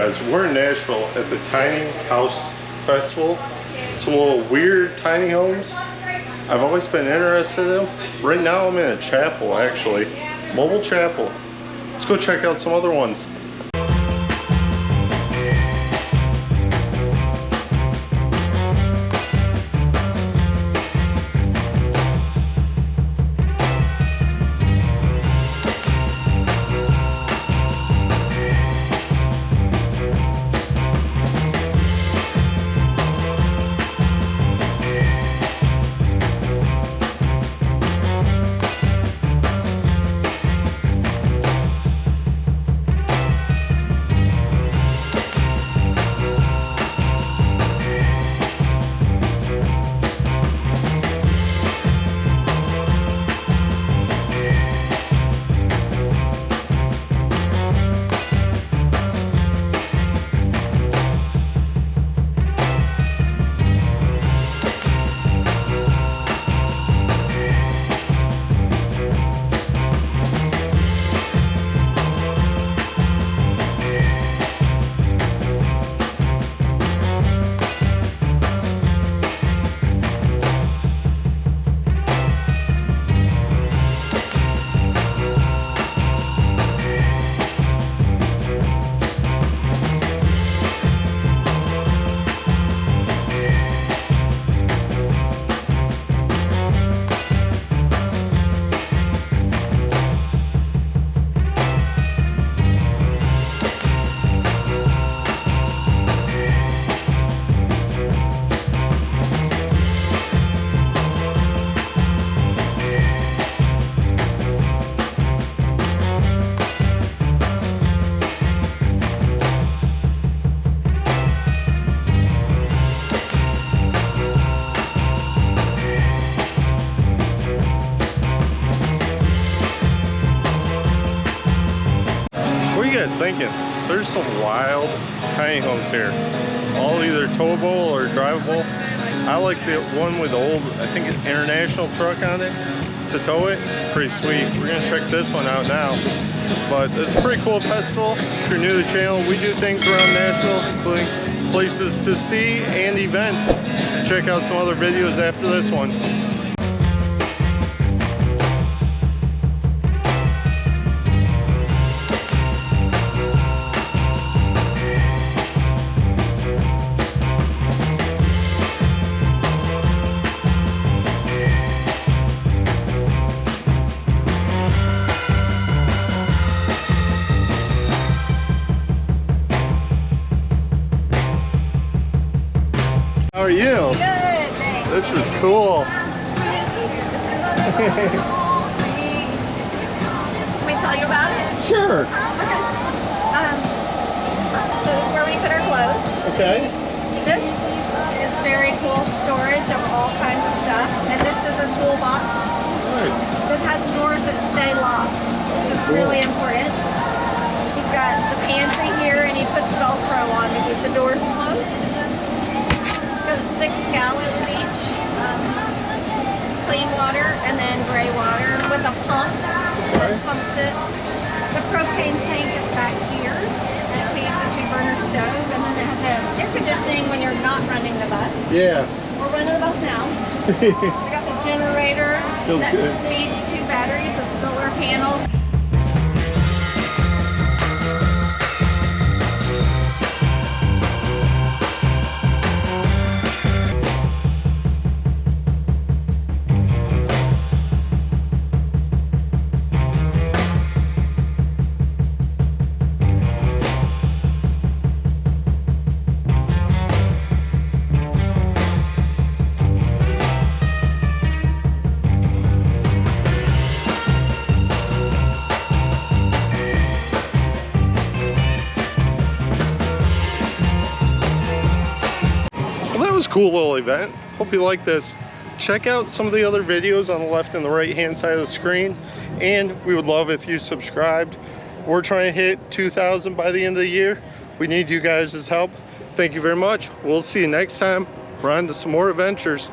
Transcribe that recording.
guys, we're in Nashville at the Tiny House Festival. Some little weird tiny homes I've always been interested in. Right now I'm in a chapel, actually. Mobile chapel. Let's go check out some other ones. Thinking there's some wild tiny homes here, all either towable or drivable. I like the one with the old, I think, it's international truck on it to tow it. Pretty sweet. We're gonna check this one out now. But it's a pretty cool festival. If you're new to the channel, we do things around Nashville, including places to see and events. Check out some other videos after this one. How are you? Good, thanks. This is cool. Can we tell you about it? Sure. Okay. So this is where we put our clothes. Okay. This is very cool storage of all kinds of stuff. And this is a toolbox. Nice. That has doors that stay locked, which is really important. He's got the pantry here and he puts Velcro on to keep the doors closed. 6 gallons each, clean water and then gray water with a pump that pumps it. The propane tank is back here in case the two-burner stove, and then it has air conditioning when you're not running the bus. Yeah. We're running the bus now. We got the generator that feeds 2 batteries of solar panels. Cool little event. Hope you like this. Check out some of the other videos on the left and the right hand side of the screen, and we would love if you subscribed. We're trying to hit 2,000 by the end of the year. We need you guys' help. Thank you very much. We'll see you next time. We're on to some more adventures.